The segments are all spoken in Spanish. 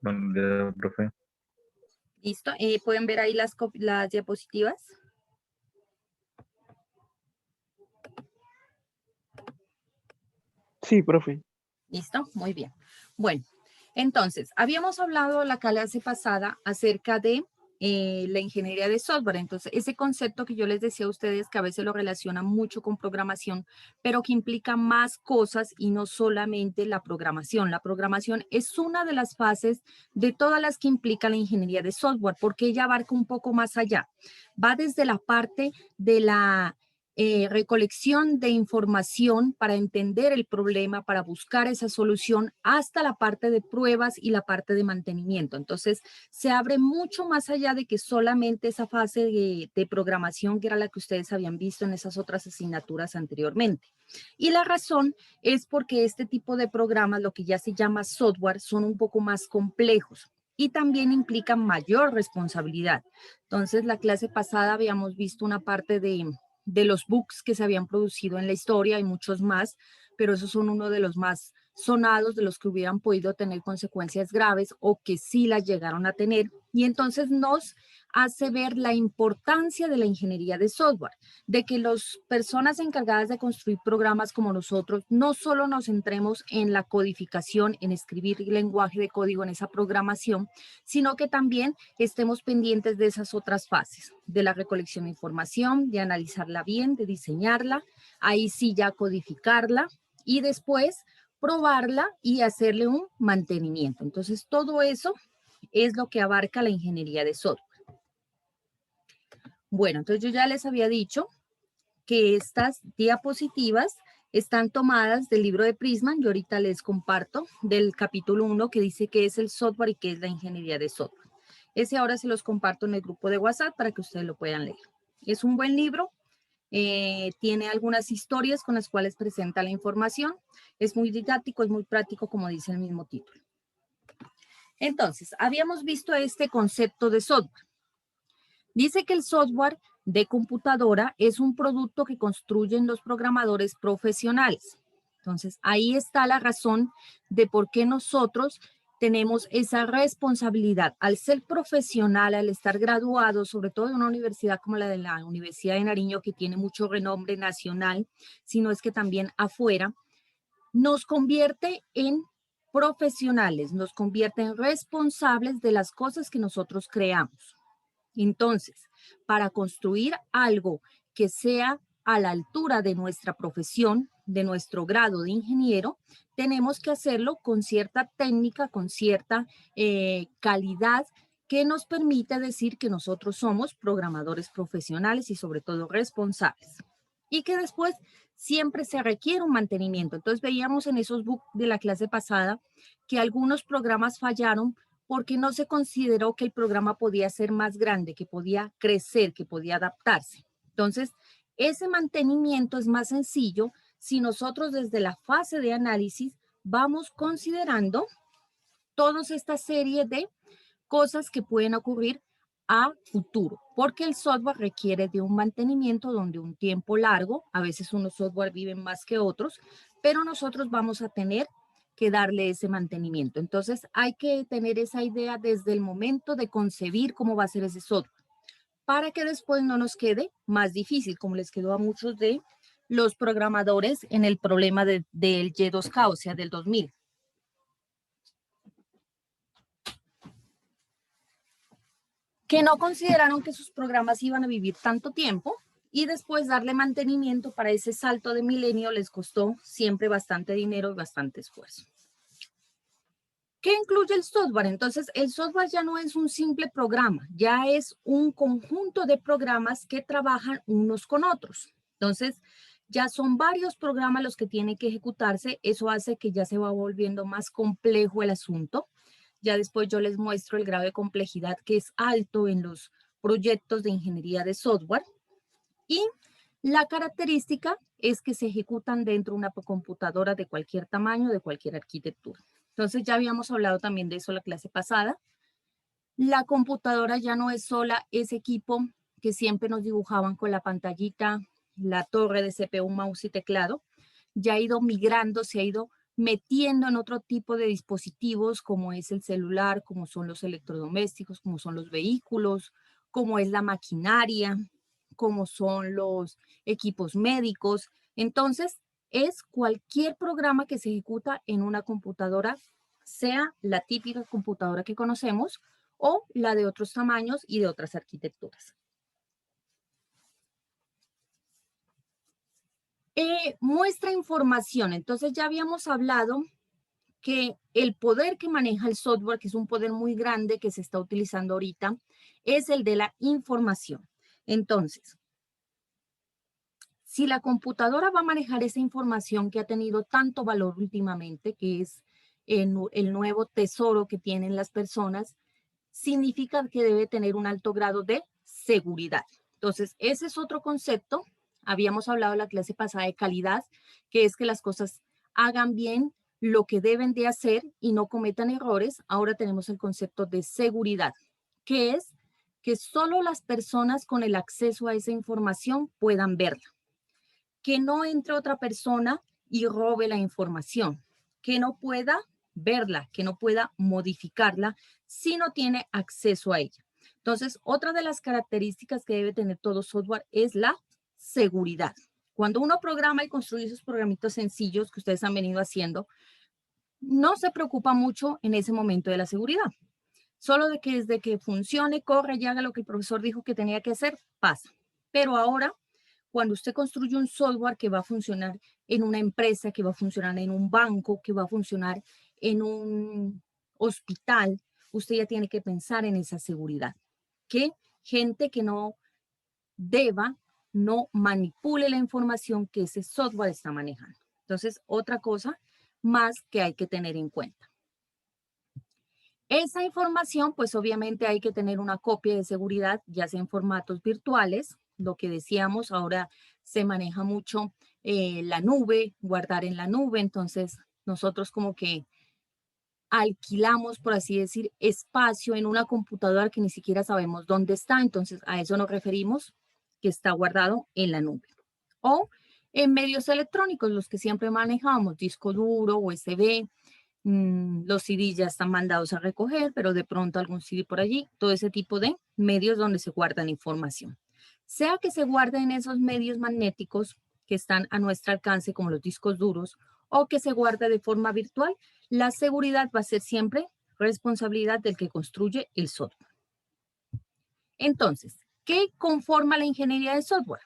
Buen día, profe. Listo. ¿Pueden ver ahí las diapositivas? Sí, profe. Listo, muy bien. Bueno, entonces, habíamos hablado la clase pasada acerca de la ingeniería de software. Entonces, ese concepto que yo les decía a ustedes que a veces lo relacionan mucho con programación, pero que implica más cosas y no solamente la programación. La programación es una de las fases de todas las que implica la ingeniería de software, porque ella abarca un poco más allá. Va desde la parte de la recolección de información para entender el problema, para buscar esa solución, hasta la parte de pruebas y la parte de mantenimiento. Entonces, se abre mucho más allá de que solamente esa fase de programación, que era la que ustedes habían visto en esas otras asignaturas anteriormente. Y la razón es porque este tipo de programas, lo que ya se llama software, son un poco más complejos y también implican mayor responsabilidad. Entonces, la clase pasada habíamos visto una parte de los bugs que se habían producido en la historia, hay muchos más, pero esos son uno de los más sonados, de los que hubieran podido tener consecuencias graves o que sí las llegaron a tener. Y entonces nos hace ver la importancia de la ingeniería de software, de que las personas encargadas de construir programas como nosotros no solo nos centremos en la codificación, en escribir lenguaje de código en esa programación, sino que también estemos pendientes de esas otras fases, de la recolección de información, de analizarla bien, de diseñarla, ahí sí ya codificarla y después probarla y hacerle un mantenimiento. Entonces, todo eso es lo que abarca la ingeniería de software. Bueno, entonces yo ya les había dicho que estas diapositivas están tomadas del libro de Prisma. Yo ahorita les comparto del capítulo 1 que dice qué es el software y qué es la ingeniería de software. Ese ahora se los comparto en el grupo de WhatsApp para que ustedes lo puedan leer. Es un buen libro, tiene algunas historias con las cuales presenta la información. Es muy didáctico, es muy práctico, como dice el mismo título. Entonces, habíamos visto este concepto de software. Dice que el software de computadora es un producto que construyen los programadores profesionales. Entonces, ahí está la razón de por qué nosotros tenemos esa responsabilidad. Al ser profesional, al estar graduado, sobre todo en una universidad como la de la Universidad de Nariño, que tiene mucho renombre nacional, sino es que también afuera, nos convierte en profesionales, nos convierte en responsables de las cosas que nosotros creamos. Entonces, para construir algo que sea a la altura de nuestra profesión, de nuestro grado de ingeniero, tenemos que hacerlo con cierta técnica, con cierta calidad que nos permite decir que nosotros somos programadores profesionales y sobre todo responsables. Y que después siempre se requiere un mantenimiento. Entonces veíamos en esos books de la clase pasada que algunos programas fallaron porque no se consideró que el programa podía ser más grande, que podía crecer, que podía adaptarse. Entonces, ese mantenimiento es más sencillo si nosotros desde la fase de análisis vamos considerando toda esta serie de cosas que pueden ocurrir a futuro, porque el software requiere de un mantenimiento donde un tiempo largo, a veces unos software viven más que otros, pero nosotros vamos a tener que darle ese mantenimiento. Entonces hay que tener esa idea desde el momento de concebir cómo va a ser ese software, para que después no nos quede más difícil, como les quedó a muchos de los programadores en el problema del Y2K, o sea, del 2000. Que no consideraron que sus programas iban a vivir tanto tiempo y después darle mantenimiento para ese salto de milenio les costó siempre bastante dinero y bastante esfuerzo. ¿Qué incluye el software? Entonces, el software ya no es un simple programa, ya es un conjunto de programas que trabajan unos con otros. Entonces, ya son varios programas los que tienen que ejecutarse. Eso hace que ya se va volviendo más complejo el asunto. Ya después yo les muestro el grado de complejidad que es alto en los proyectos de ingeniería de software. Y la característica es que se ejecutan dentro de una computadora de cualquier tamaño, de cualquier arquitectura. Entonces ya habíamos hablado también de eso la clase pasada. La computadora ya no es sola ese equipo que siempre nos dibujaban con la pantallita, la torre de CPU, mouse y teclado. Ya ha ido migrando, se ha ido metiendo en otro tipo de dispositivos como es el celular, como son los electrodomésticos, como son los vehículos, como es la maquinaria, como son los equipos médicos. Entonces, es cualquier programa que se ejecuta en una computadora, sea la típica computadora que conocemos o la de otros tamaños y de otras arquitecturas. Muestra información. Entonces, ya habíamos hablado que el poder que maneja el software, que es un poder muy grande que se está utilizando ahorita, es el de la información. Entonces, si la computadora va a manejar esa información que ha tenido tanto valor últimamente, que es el nuevo tesoro que tienen las personas, significa que debe tener un alto grado de seguridad. Entonces, ese es otro concepto. Habíamos hablado en la clase pasada de calidad, que es que las cosas hagan bien lo que deben de hacer y no cometan errores. Ahora tenemos el concepto de seguridad, que es que solo las personas con el acceso a esa información puedan verla, que no entre otra persona y robe la información, que no pueda verla, que no pueda modificarla si no tiene acceso a ella. Entonces, otra de las características que debe tener todo software es la seguridad. Cuando uno programa y construye esos programitos sencillos que ustedes han venido haciendo, no se preocupa mucho en ese momento de la seguridad. Solo de que desde que funcione, corre y haga lo que el profesor dijo que tenía que hacer, pasa. Pero ahora, cuando usted construye un software que va a funcionar en una empresa, que va a funcionar en un banco, que va a funcionar en un hospital, usted ya tiene que pensar en esa seguridad. Que gente que no deba, no manipule la información que ese software está manejando. Entonces, otra cosa más que hay que tener en cuenta. Esa información, pues obviamente hay que tener una copia de seguridad, ya sea en formatos virtuales, lo que decíamos, ahora se maneja mucho la nube, guardar en la nube, entonces nosotros como que alquilamos, por así decir, espacio en una computadora que ni siquiera sabemos dónde está, entonces a eso nos referimos, que está guardado en la nube. O en medios electrónicos, los que siempre manejamos, disco duro, USB, los CD ya están mandados a recoger, pero de pronto algún CD por allí, todo ese tipo de medios donde se guardan información. Sea que se guarde en esos medios magnéticos que están a nuestro alcance, como los discos duros, o que se guarde de forma virtual, la seguridad va a ser siempre responsabilidad del que construye el software. Entonces, ¿qué conforma la ingeniería de software?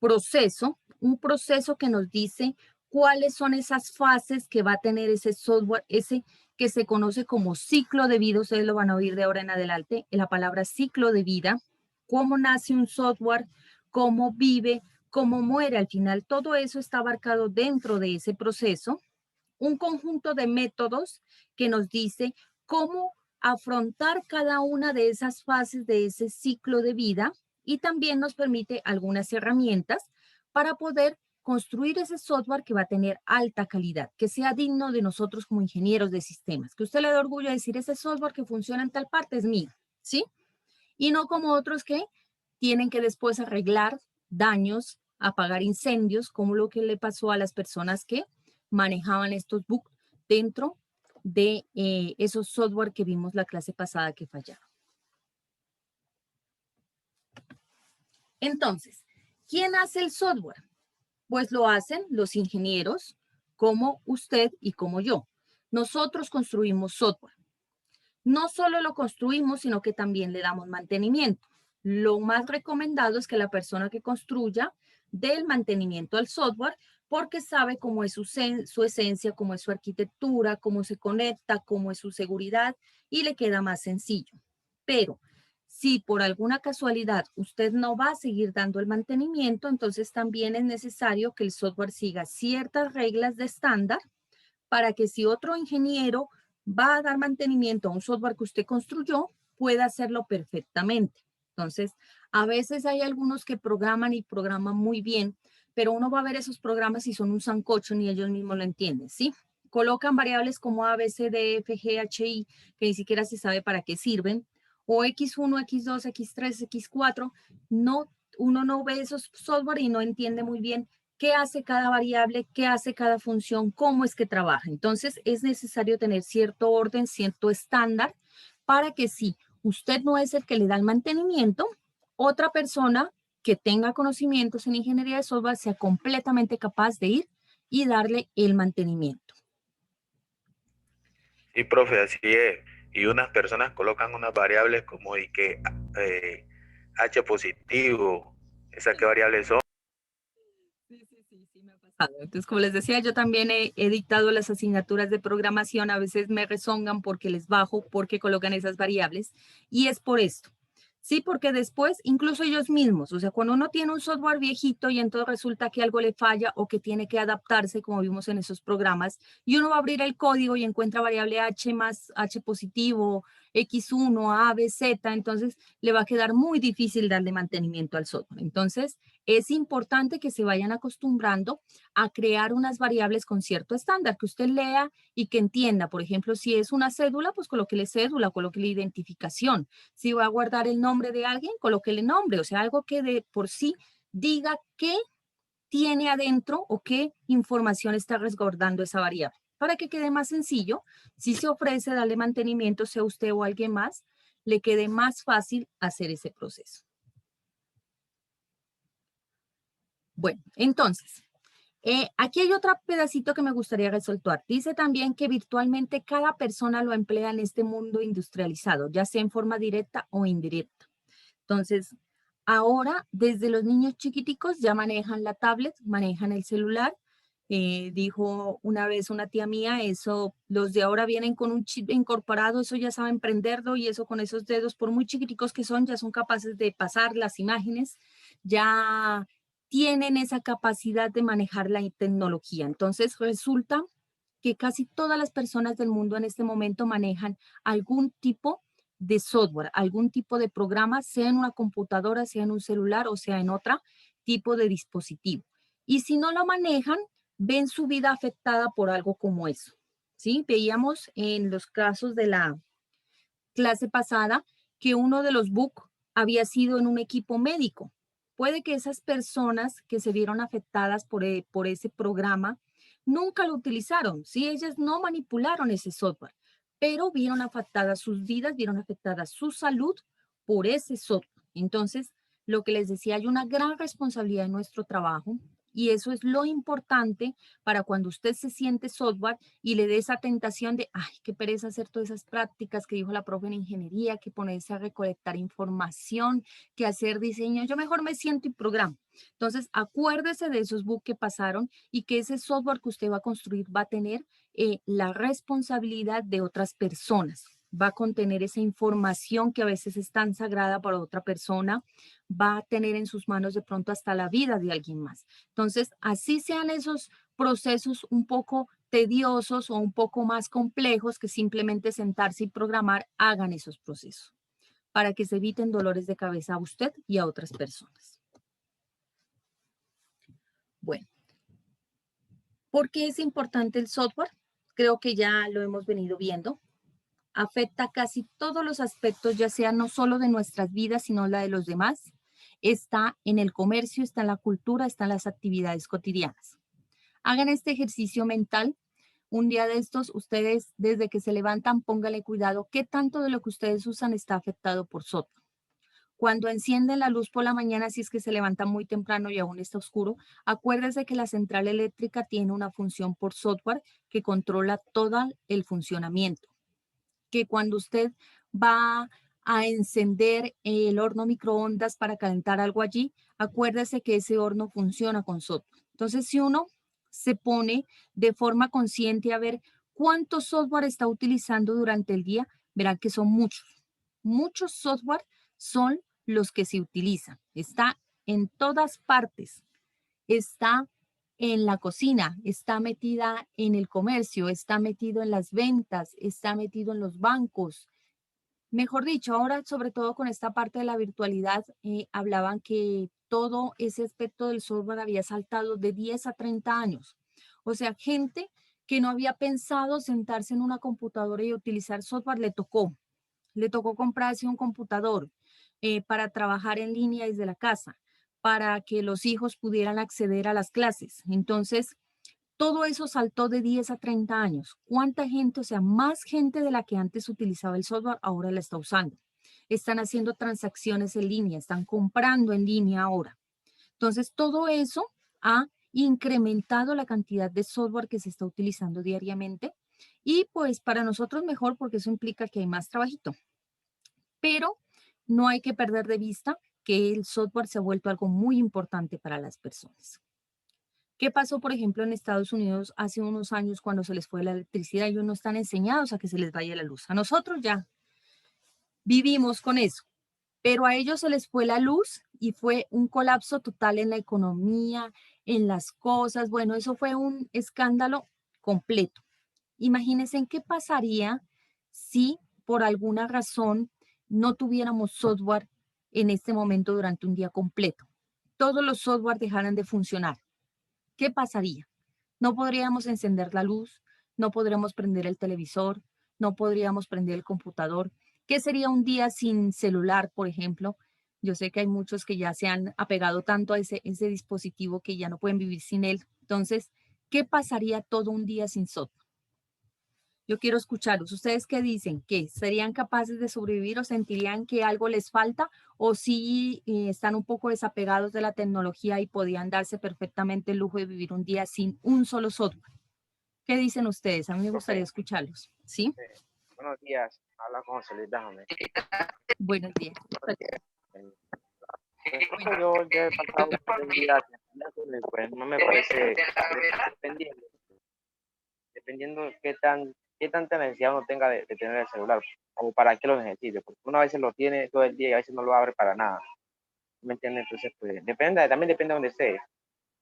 Proceso, un proceso que nos dice cuáles son esas fases que va a tener ese software, ese que se conoce como ciclo de vida. Ustedes lo van a oír de ahora en adelante, la palabra ciclo de vida, cómo nace un software, cómo vive, cómo muere. Al final, todo eso está abarcado dentro de ese proceso. Un conjunto de métodos que nos dice cómo afrontar cada una de esas fases de ese ciclo de vida y también nos permite algunas herramientas para poder construir ese software que va a tener alta calidad, que sea digno de nosotros como ingenieros de sistemas, que usted le dé orgullo de decir ese software que funciona en tal parte es mío, ¿sí? Y no como otros que tienen que después arreglar daños, apagar incendios, como lo que le pasó a las personas que manejaban estos bugs dentro de esos software que vimos la clase pasada que fallaron. Entonces, ¿quién hace el software? Pues lo hacen los ingenieros como usted y como yo. Nosotros construimos software. No solo lo construimos, sino que también le damos mantenimiento. Lo más recomendado es que la persona que construya dé el mantenimiento al software porque sabe cómo es su esencia, cómo es su arquitectura, cómo se conecta, cómo es su seguridad y le queda más sencillo. Pero si por alguna casualidad usted no va a seguir dando el mantenimiento, entonces también es necesario que el software siga ciertas reglas de estándar para que si otro ingeniero va a dar mantenimiento a un software que usted construyó, pueda hacerlo perfectamente. Entonces, a veces hay algunos que programan y programan muy bien, pero uno va a ver esos programas y son un sancocho ni ellos mismos lo entienden, ¿sí? Colocan variables como A, B, C, D, F, G, H, I, que ni siquiera se sabe para qué sirven, o X1, X2, X3, X4, no, uno no ve esos software y no entiende muy bien qué hace cada variable, qué hace cada función, cómo es que trabaja. Entonces, es necesario tener cierto orden, cierto estándar, para que si usted no es el que le da el mantenimiento, otra persona que tenga conocimientos en ingeniería de software sea completamente capaz de ir y darle el mantenimiento. Sí, profe, así es. Y unas personas colocan unas variables como y que H positivo, ¿esas qué variables son? Sí, me ha pasado. Entonces, como les decía, yo también he dictado las asignaturas de programación, a veces me rezongan porque les bajo, porque colocan esas variables, y es por esto. Sí, porque después, incluso ellos mismos, o sea, cuando uno tiene un software viejito y entonces resulta que algo le falla o que tiene que adaptarse, como vimos en esos programas, y uno va a abrir el código y encuentra variable H más H positivo, X1, A, B, Z, entonces le va a quedar muy difícil darle mantenimiento al software. Entonces, es importante que se vayan acostumbrando a crear unas variables con cierto estándar, que usted lea y que entienda. Por ejemplo, si es una cédula, pues colóquele cédula, colóquele identificación. Si va a guardar el nombre de alguien, colóquele nombre, o sea, algo que de por sí diga qué tiene adentro o qué información está resguardando esa variable. Para que quede más sencillo, si se ofrece darle mantenimiento, sea usted o alguien más, le quede más fácil hacer ese proceso. Bueno, entonces, aquí hay otro pedacito que me gustaría resaltar. Dice también que virtualmente cada persona lo emplea en este mundo industrializado, ya sea en forma directa o indirecta. Entonces, ahora desde los niños chiquiticos ya manejan la tablet, manejan el celular. Dijo una vez una tía mía, eso, los de ahora vienen con un chip incorporado, eso ya saben prenderlo y eso con esos dedos, por muy chiquiticos que son, ya son capaces de pasar las imágenes, ya tienen esa capacidad de manejar la tecnología. Entonces, resulta que casi todas las personas del mundo en este momento manejan algún tipo de software, algún tipo de programa, sea en una computadora, sea en un celular o sea en otro tipo de dispositivo. Y si no lo manejan, ven su vida afectada por algo como eso. ¿Sí? Veíamos en los casos de la clase pasada que uno de los bugs había sido en un equipo médico. Puede que esas personas que se vieron afectadas por ese programa nunca lo utilizaron, ¿sí? Ellas no manipularon ese software, pero vieron afectadas sus vidas, vieron afectada su salud por ese software. Entonces, lo que les decía, hay una gran responsabilidad en nuestro trabajo y eso es lo importante para cuando usted se siente software y le dé esa tentación de, ay, qué pereza hacer todas esas prácticas que dijo la profe en ingeniería, que ponerse a recolectar información, que hacer diseño, yo mejor me siento y programo. Entonces, acuérdese de esos bugs que pasaron y que ese software que usted va a construir va a tener la responsabilidad de otras personas. Va a contener esa información que a veces es tan sagrada para otra persona, va a tener en sus manos de pronto hasta la vida de alguien más. Entonces, así sean esos procesos un poco tediosos o un poco más complejos que simplemente sentarse y programar, hagan esos procesos para que se eviten dolores de cabeza a usted y a otras personas. Bueno, ¿por qué es importante el software? Creo que ya lo hemos venido viendo. Afecta casi todos los aspectos, ya sea no solo de nuestras vidas, sino la de los demás. Está en el comercio, está en la cultura, está en las actividades cotidianas. Hagan este ejercicio mental. Un día de estos, ustedes desde que se levantan, póngale cuidado qué tanto de lo que ustedes usan está afectado por software. Cuando encienden la luz por la mañana, si es que se levantan muy temprano y aún está oscuro, acuérdese que la central eléctrica tiene una función por software que controla todo el funcionamiento. Que cuando usted va a encender el horno microondas para calentar algo allí, acuérdese que ese horno funciona con software. Entonces, si uno se pone de forma consciente a ver cuánto software está utilizando durante el día, verán que son muchos. Muchos software son los que se utilizan. Está en todas partes. Está en la cocina, está metida en el comercio, está metido en las ventas, está metido en los bancos. Mejor dicho, ahora sobre todo con esta parte de la virtualidad, hablaban que todo ese aspecto del software había saltado de 10 a 30 años. O sea, gente que no había pensado sentarse en una computadora y utilizar software, le tocó comprarse un computador para trabajar en línea desde la casa, para que los hijos pudieran acceder a las clases. Entonces, todo eso saltó de 10 a 30 años. ¿Cuánta gente, o sea, más gente de la que antes utilizaba el software, ahora la está usando? Están haciendo transacciones en línea, están comprando en línea ahora. Entonces, todo eso ha incrementado la cantidad de software que se está utilizando diariamente y pues para nosotros mejor porque eso implica que hay más trabajito. Pero no hay que perder de vista que el software se ha vuelto algo muy importante para las personas. ¿Qué pasó, por ejemplo, en Estados Unidos hace unos años cuando se les fue la electricidad? Ellos no están enseñados a que se les vaya la luz. A nosotros ya vivimos con eso, pero a ellos se les fue la luz y fue un colapso total en la economía, en las cosas. Bueno, eso fue un escándalo completo. Imagínense en qué pasaría si por alguna razón no tuviéramos software en este momento durante un día completo. Todos los software dejaran de funcionar. ¿Qué pasaría? No podríamos encender la luz, no podríamos prender el televisor, no podríamos prender el computador. ¿Qué sería un día sin celular, por ejemplo? Yo sé que hay muchos que ya se han apegado tanto a ese dispositivo que ya no pueden vivir sin él. Entonces, ¿qué pasaría todo un día sin software? Yo quiero escucharlos. ¿Ustedes qué dicen? ¿Que serían capaces de sobrevivir o sentirían que algo les falta? ¿O si están un poco desapegados de la tecnología y podían darse perfectamente el lujo de vivir un día sin un solo software? ¿Qué dicen ustedes? A mí me gustaría Profe, escucharlos. ¿Sí? buenos días. Habla con José Luis Dájame. Buenos días. Profe, yo ya he pasado 3 días y pues no me parece dependiendo, dependiendo qué tanta necesidad uno tenga de tener el celular, o para qué lo necesite, porque uno a veces lo tiene todo el día y a veces no lo abre para nada. ¿Me entiendes? Entonces, pues también depende de donde esté.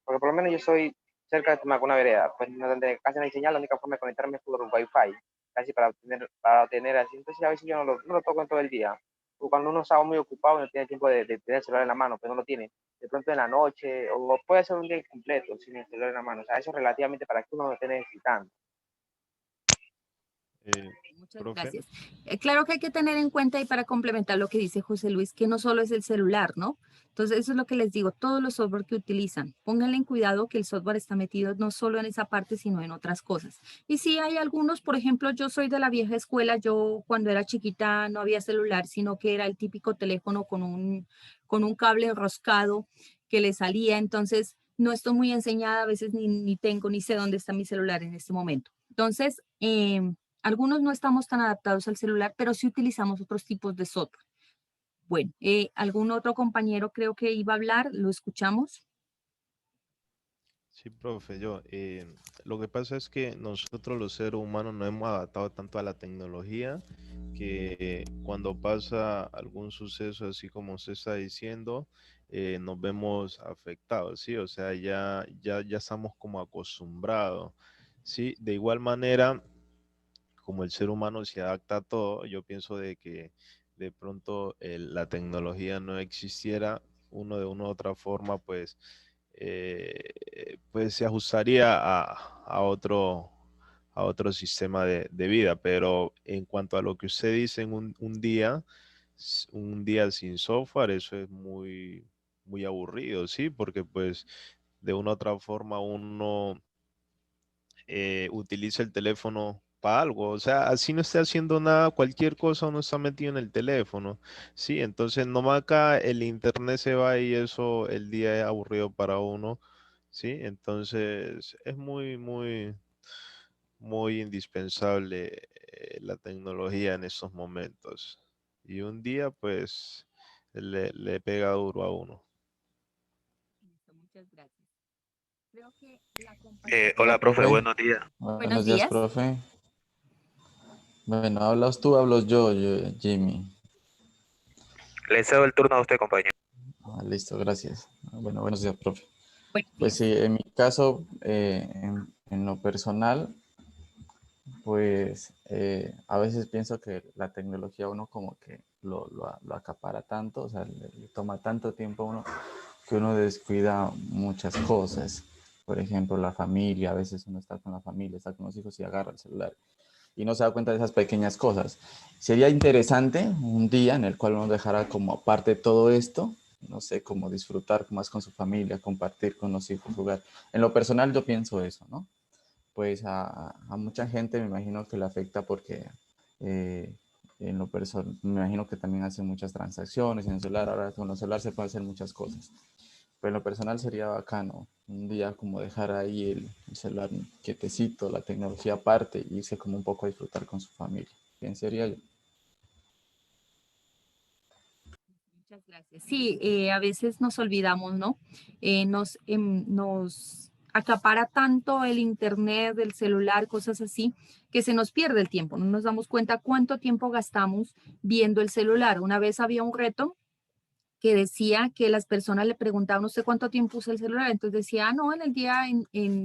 Porque por lo menos yo soy cerca de una vereda, pues donde casi no hay señal, la única forma de conectarme es por Wi-Fi, casi para obtener así. Entonces a veces yo no lo toco en todo el día. O cuando uno está muy ocupado y no tiene tiempo de tener el celular en la mano, pues no lo tiene. De pronto en la noche, o puede ser un día completo sin el celular en la mano. O sea, eso es relativamente para que uno lo esté necesitando. Muchas Profe, gracias. Claro que hay que tener en cuenta y para complementar lo que dice José Luis, que no solo es el celular, ¿no? Entonces, eso es lo que les digo, todos los software que utilizan, pónganle en cuidado que el software está metido no solo en esa parte, sino en otras cosas. Y sí hay algunos, por ejemplo, yo soy de la vieja escuela, yo cuando era chiquita no había celular, sino que era el típico teléfono con un cable enroscado que le salía, entonces no estoy muy enseñada, a veces ni tengo ni sé dónde está mi celular en este momento. Entonces, algunos no estamos tan adaptados al celular, pero sí utilizamos otros tipos de software. Bueno, algún otro compañero creo que iba a hablar, lo escuchamos. sí, profe, lo que pasa es que nosotros los seres humanos nos hemos adaptado tanto a la tecnología que cuando pasa algún suceso así como se está diciendo, nos vemos afectados, ¿sí? O sea, ya estamos como acostumbrados, ¿sí? De igual manera, como el ser humano se adapta a todo, yo pienso de que de pronto la tecnología no existiera, uno de una u otra forma, pues se ajustaría a otro sistema de vida. Pero en cuanto a lo que usted dice, en un día sin software, eso es muy aburrido, ¿sí? Porque pues de una u otra forma uno utiliza el teléfono para algo. O sea, así no esté haciendo nada, cualquier cosa uno está metido en el teléfono. Sí, entonces nomás acá el internet se va y eso el día es aburrido para uno. Sí, entonces es muy indispensable la tecnología en estos momentos. Y un día pues le pega duro a uno. Listo, muchas gracias. Creo que la compañera que Hola, profe, habló, Profe, buenos días. buenos buenos días, días. profe. Bueno, hablas tú, hablo yo, Jimmy. Le cedo el turno a usted, compañero. Listo, gracias. Bueno, buenos días, profe. Buenos Pues días. sí, en mi caso, en lo personal, pues a veces pienso que la tecnología uno como que lo acapara tanto, o sea, le toma tanto tiempo a uno que uno descuida muchas cosas. Por ejemplo, la familia, a veces uno está con la familia, está con los hijos y agarra el celular y no se da cuenta de esas pequeñas cosas. Sería interesante un día en el cual uno dejara como aparte todo esto no sé, como disfrutar más con su familia, compartir con los hijos, jugar. En lo personal yo pienso eso, ¿no? Pues a mucha gente me imagino que le afecta porque eh, en lo personal me imagino que también hacen muchas transacciones en el celular. Ahora con el celular se pueden hacer muchas cosas. Pero en lo personal sería bacano un día como dejar ahí el celular quietecito, la tecnología aparte y irse como un poco a disfrutar con su familia. Bien sería yo. Muchas gracias. Sí, a veces nos olvidamos, ¿no? Nos acapara tanto el internet, el celular, cosas así, que se nos pierde el tiempo. No nos damos cuenta cuánto tiempo gastamos viendo el celular. Una vez había un reto que decía que las personas le preguntaban, ¿usted cuánto tiempo usa el celular? Entonces decía, no, en el día,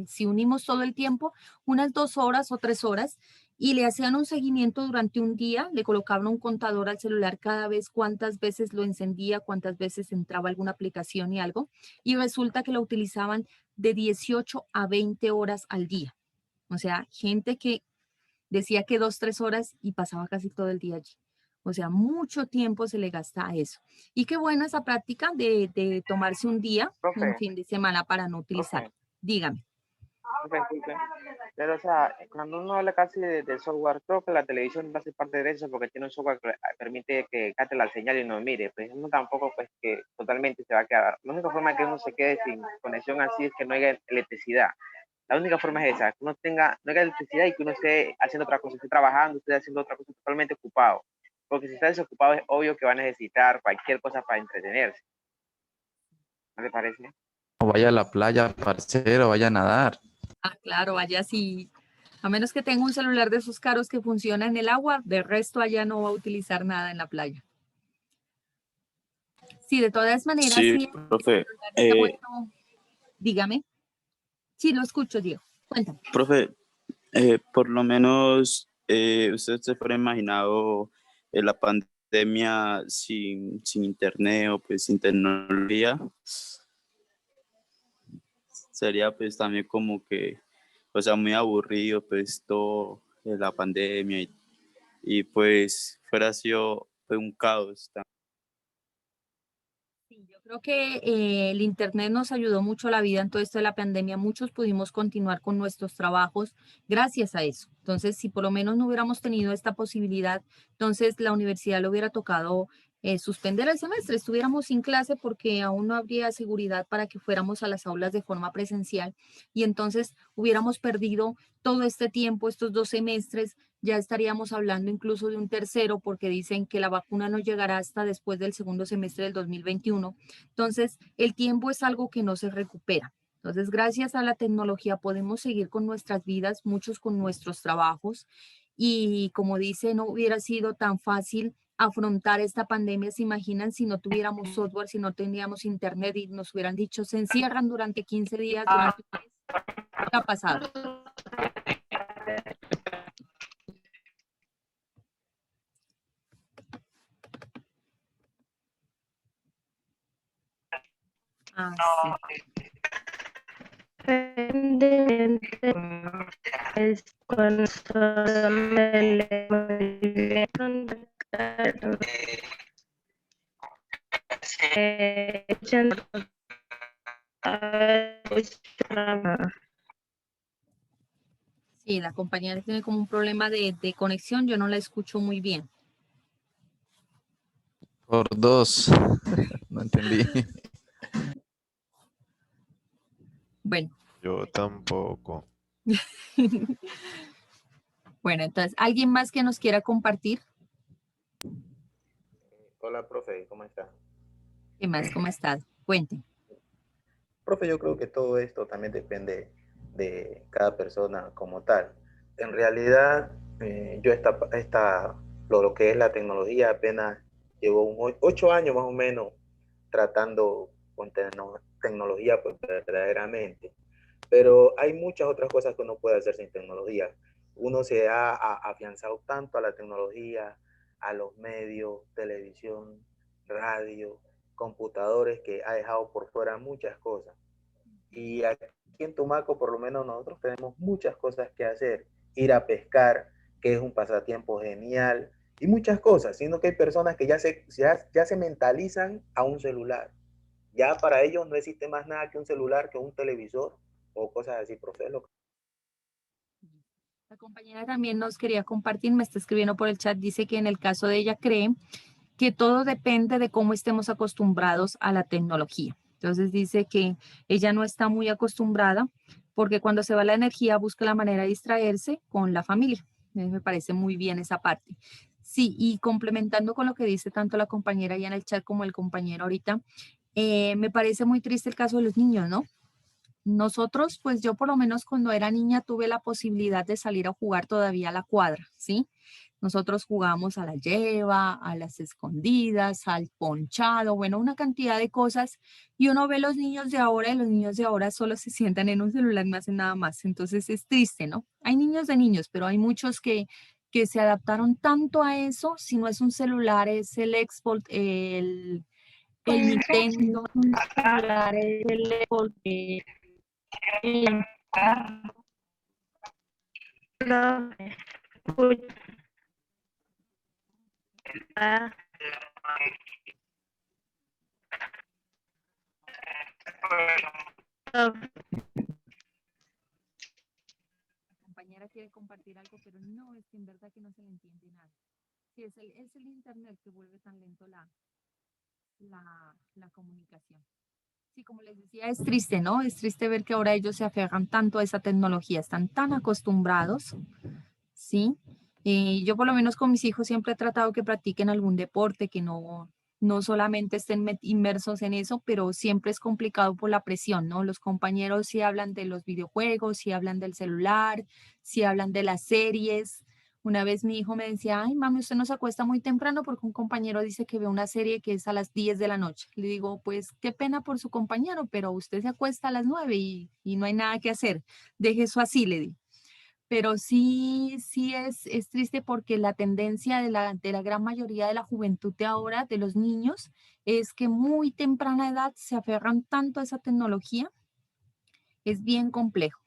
si unimos todo el tiempo, unas 2 horas o 3 horas, y le hacían un seguimiento durante un día, le colocaban un contador al celular cada vez cuántas veces lo encendía, cuántas veces entraba alguna aplicación y algo, y resulta que lo utilizaban de 18 a 20 horas al día. O sea, gente que decía que 2, 3 horas y pasaba casi todo el día allí. O sea, mucho tiempo se le gasta a eso. Y qué buena esa práctica de tomarse un día, un Profe, fin de semana para no utilizar. profe, Dígame. disculpe. Pero, o sea, cuando uno habla casi de software, creo que la televisión va a ser parte de eso porque tiene un software que permite que capte la señal y no mire. Pues uno tampoco, pues, que totalmente se va a quedar. La única forma que uno se quede sin conexión así es que no haya electricidad. La única forma es esa, que uno tenga, no haya electricidad y que uno esté haciendo otra cosa, esté trabajando, esté haciendo otra cosa totalmente ocupado. Porque si está desocupado es obvio que va a necesitar cualquier cosa para entretenerse. ¿No le parece? O vaya a la playa, parcero, vaya a nadar. Ah, claro, allá sí. A menos que tenga un celular de esos caros que funciona en el agua, de resto allá no va a utilizar nada en la playa. Sí, de todas maneras, Sí, sí, el profe. celular se ha vuelto, dígame. Sí, lo escucho, Diego. Cuéntame. Profe, por lo menos usted se fuera imaginado la pandemia sin internet o pues sin tecnología, sería pues también como que, o sea, muy aburrido pues todo la pandemia y pues fuera sido pues, un caos. Sí, yo creo que el Internet nos ayudó mucho a la vida en todo esto de la pandemia. Muchos pudimos continuar con nuestros trabajos gracias a eso. Entonces, si por lo menos no hubiéramos tenido esta posibilidad, entonces la universidad le hubiera tocado suspender el semestre, estuviéramos sin clase porque aún no habría seguridad para que fuéramos a las aulas de forma presencial y entonces hubiéramos perdido todo este tiempo, estos 2 semestres. Ya estaríamos hablando incluso de un tercero porque dicen que la vacuna no llegará hasta después del segundo semestre del 2021. Entonces, el tiempo es algo que no se recupera. Entonces, gracias a la tecnología podemos seguir con nuestras vidas, muchos con nuestros trabajos y como dice, no hubiera sido tan fácil afrontar esta pandemia. ¿Se imaginan si no tuviéramos software, si no tendríamos internet y nos hubieran dicho se encierran durante 15 días, durante un mes? ¿Qué ha pasado? Ah, sí. Es cuando me Sí, la compañía tiene como un problema de conexión, yo no la escucho muy bien. Por dos. No entendí. Bueno, Yo tampoco. bueno, entonces, ¿alguien más que nos quiera compartir? Hola, profe, ¿cómo está? ¿Qué más? ¿Cómo estás? Cuente. Profe, yo creo que todo esto también depende de cada persona como tal. En realidad, yo lo que es la tecnología apenas llevo 8 años más o menos tratando con tecnología pues, verdaderamente. Pero hay muchas otras cosas que uno puede hacer sin tecnología. Uno se ha afianzado tanto a la tecnología, a los medios, televisión, radio, computadores, que ha dejado por fuera muchas cosas. Y aquí en Tumaco, por lo menos nosotros tenemos muchas cosas que hacer. Ir a pescar, que es un pasatiempo genial, y muchas cosas, sino que hay personas que ya se mentalizan a un celular. Ya para ellos no existe más nada que un celular, que un televisor o cosas así, profe. La compañera también nos quería compartir, me está escribiendo por el chat, dice que en el caso de ella cree que todo depende de cómo estemos acostumbrados a la tecnología. Entonces dice que ella no está muy acostumbrada porque cuando se va la energía busca la manera de distraerse con la familia. Me parece muy bien esa parte. Sí, y complementando con lo que dice tanto la compañera ya en el chat como el compañero ahorita, me parece muy triste el caso de los niños, ¿no? Nosotros, pues yo por lo menos cuando era niña tuve la posibilidad de salir a jugar todavía a la cuadra, ¿sí? Nosotros jugamos a la lleva, a las escondidas, al ponchado, bueno, una cantidad de cosas. Y uno ve los niños de ahora y los niños de ahora solo se sientan en un celular, no hacen nada más. Entonces es triste, ¿no? Hay niños de niños, pero hay muchos que se adaptaron tanto a eso. Si no es un celular, es el Xbox, el Nintendo. Un celular, el teléfono, el carro, escucha, La compañera quiere compartir algo, pero no, es que en verdad que no se le entiende nada. Sí, es el internet que vuelve tan lento la comunicación. Sí, como les decía, es triste, ¿no? Es triste ver que ahora ellos se aferran tanto a esa tecnología, están tan acostumbrados, ¿sí? Yo por lo menos con mis hijos siempre he tratado que practiquen algún deporte, que no solamente estén inmersos en eso, pero siempre es complicado por la presión, ¿no? Los compañeros sí hablan de los videojuegos, sí hablan del celular, sí hablan de las series. Una vez mi hijo me decía, ay, mami, usted no se acuesta muy temprano porque un compañero dice que ve una serie que es a las 10 de la noche. Le digo, pues qué pena por su compañero, pero usted se acuesta a las 9 y no hay nada que hacer. Deje eso así, le digo. Pero sí, sí es triste porque la tendencia de la gran mayoría de la juventud de ahora, de los niños, es que muy temprana edad se aferran tanto a esa tecnología, es bien complejo.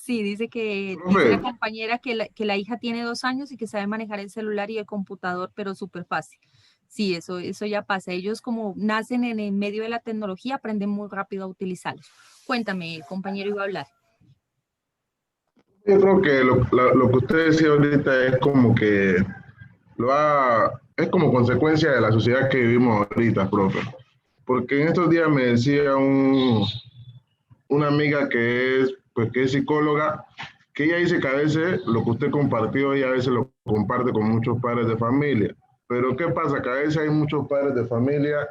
Sí, dice la Profe, compañera que la hija tiene 2 años y que sabe manejar el celular y el computador, pero súper fácil. Sí, eso ya pasa. Ellos como nacen en el medio de la tecnología, aprenden muy rápido a utilizarlos. Cuéntame, compañero, iba a hablar. yo creo que lo que usted decía ahorita es como que es como consecuencia de la sociedad que vivimos ahorita, profe. Porque en estos días me decía una amiga pues, que es psicóloga, que ella dice que a veces lo que usted compartió, ella a veces lo comparte con muchos padres de familia. Pero ¿qué pasa? Que a veces hay muchos padres de familia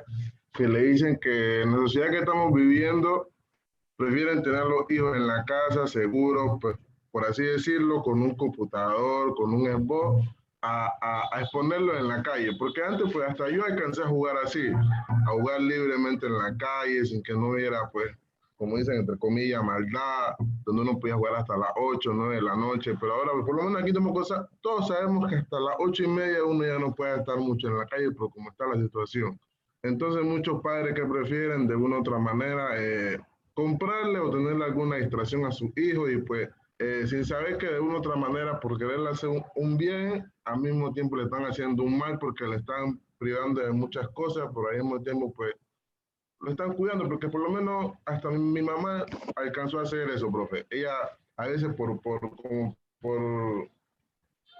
que le dicen que en la sociedad que estamos viviendo, prefieren tener los hijos en la casa, seguros, pues, por así decirlo, con un computador, con un Xbox, a exponerlo en la calle. Porque antes, pues, hasta yo alcancé a jugar así, a jugar libremente en la calle, sin que no hubiera, pues, como dicen, entre comillas, maldad, donde uno podía jugar hasta las 8 o 9 de la noche. Pero ahora, por lo menos aquí todos sabemos que hasta las 8:30 uno ya no puede estar mucho en la calle, por cómo está la situación. Entonces, muchos padres que prefieren de una u otra manera comprarle o tenerle alguna distracción a sus hijos y pues sin saber que de una u otra manera por quererle hacer un bien, al mismo tiempo le están haciendo un mal porque le están privando de muchas cosas, pero al mismo tiempo pues lo están cuidando porque por lo menos hasta mi mamá alcanzó a hacer eso, profe. Ella a veces por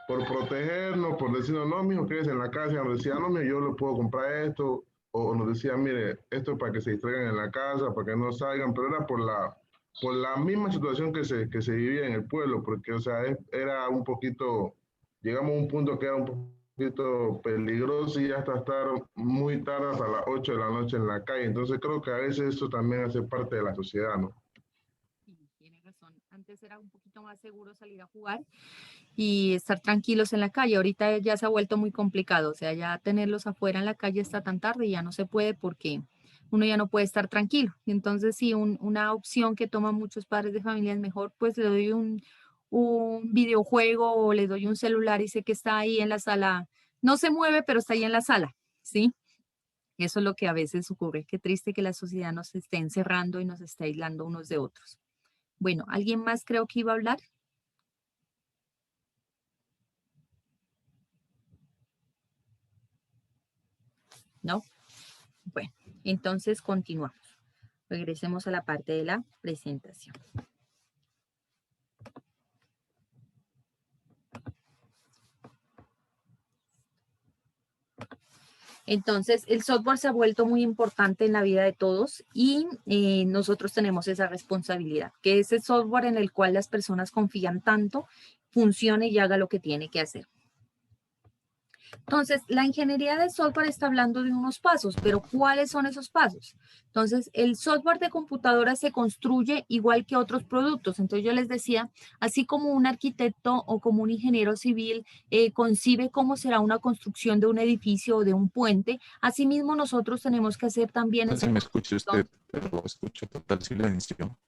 protegernos, por decirnos, no, mijo, quédese en la casa, nos decía, no, mijo, yo le puedo comprar esto, o nos decía, mire, esto es para que se distraigan en la casa, para que no salgan, pero era por la misma situación que se vivía en el pueblo, porque, o sea, era un poquito, llegamos a un punto que era un poquito peligroso y hasta estar muy tarde, hasta las 8 de la noche en la calle, entonces creo que a veces eso también hace parte de la sociedad, ¿no? Sí, tiene razón. Antes era un poquito más seguro salir a jugar y estar tranquilos en la calle. Ahorita ya se ha vuelto muy complicado, o sea, ya tenerlos afuera en la calle está tan tarde y ya no se puede porque uno ya no puede estar tranquilo. Y entonces, sí, una opción que toman muchos padres de familia es mejor, pues le doy un videojuego o le doy un celular y sé que está ahí en la sala. No se mueve, pero está ahí en la sala, ¿sí? Eso es lo que a veces ocurre. Qué triste que la sociedad nos esté encerrando y nos esté aislando unos de otros. Bueno, ¿alguien más creo que iba a hablar? ¿No? Bueno, entonces continuamos. Regresemos a la parte de la presentación. Entonces, el software se ha vuelto muy importante en la vida de todos y nosotros tenemos esa responsabilidad, que ese software en el cual las personas confían tanto, funcione y haga lo que tiene que hacer. Entonces, la ingeniería de software está hablando de unos pasos, pero ¿cuáles son esos pasos? Entonces, el software de computadora se construye igual que otros productos. Entonces, yo les decía, así como un arquitecto o como un ingeniero civil concibe cómo será una construcción de un edificio o de un puente, asimismo nosotros tenemos que hacer también... No sé si me escucha usted, pero escucho total silencio.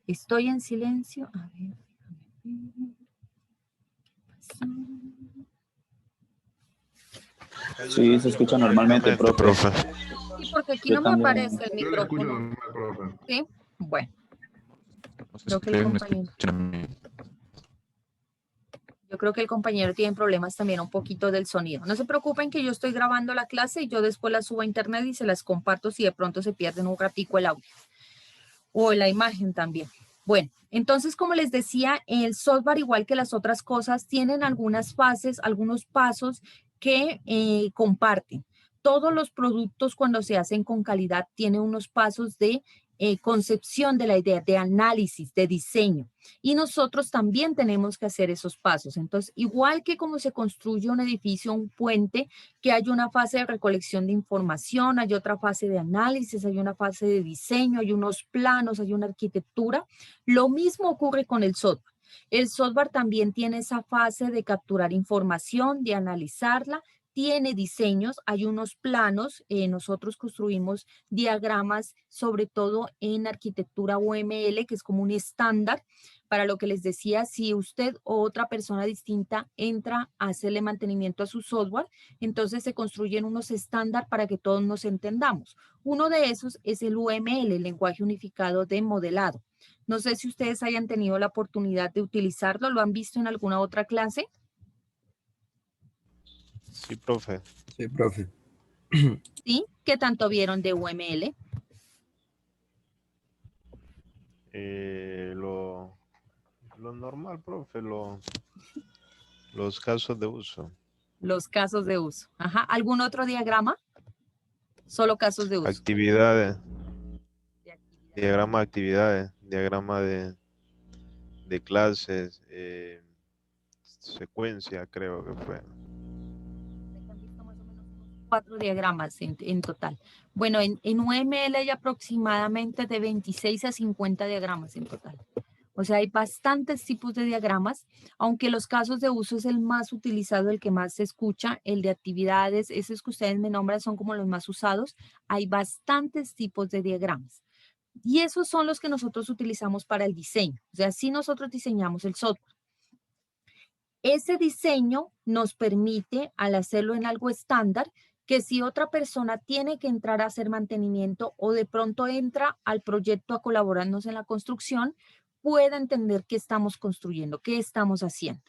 Estoy en silencio. A ver, Sí, se escucha normalmente, profe. sí, porque aquí Yo no me también. aparece el Yo le escucho micrófono. normal, profe. ¿Sí? Bueno, No sé creo si que el ustedes me compañero... escuchan a mí. Yo creo que el compañero tiene problemas también un poquito del sonido. No se preocupen que yo estoy grabando la clase y yo después la subo a internet y se las comparto si de pronto se pierden un ratico el audio o la imagen también. Bueno, entonces como les decía, el software igual que las otras cosas tienen algunas fases, algunos pasos que comparten. Todos los productos cuando se hacen con calidad tienen unos pasos de concepción de la idea, de análisis, de diseño. Y nosotros también tenemos que hacer esos pasos. Entonces, igual que como se construye un edificio, un puente, que hay una fase de recolección de información, hay otra fase de análisis, hay una fase de diseño, hay unos planos, hay una arquitectura, lo mismo ocurre con el software. El software también tiene esa fase de capturar información, de analizarla, tiene diseños, hay unos planos, nosotros construimos diagramas, sobre todo en arquitectura UML, que es como un estándar, para lo que les decía, si usted o otra persona distinta entra a hacerle mantenimiento a su software, entonces se construyen unos estándar para que todos nos entendamos. Uno de esos es el UML, el lenguaje unificado de modelado. No sé si ustedes hayan tenido la oportunidad de utilizarlo, ¿lo han visto en alguna otra clase? Sí, profe. Sí, profe. ¿Sí? ¿Qué tanto vieron de UML? Lo normal, profe, los casos de uso. Los casos de uso. Ajá. ¿Algún otro diagrama? Solo casos de uso. Actividades. Diagrama de actividades. Diagrama de clases. Secuencia, creo que fue. 4 diagramas en total. Bueno, en UML hay aproximadamente de 26 a 50 diagramas en total. O sea, hay bastantes tipos de diagramas, aunque los casos de uso es el más utilizado, el que más se escucha, el de actividades, esos que ustedes me nombran son como los más usados. Hay bastantes tipos de diagramas. Y esos son los que nosotros utilizamos para el diseño. O sea, si nosotros diseñamos el software. Ese diseño nos permite, al hacerlo en algo estándar, que si otra persona tiene que entrar a hacer mantenimiento o de pronto entra al proyecto a colaborarnos en la construcción, pueda entender qué estamos construyendo, qué estamos haciendo.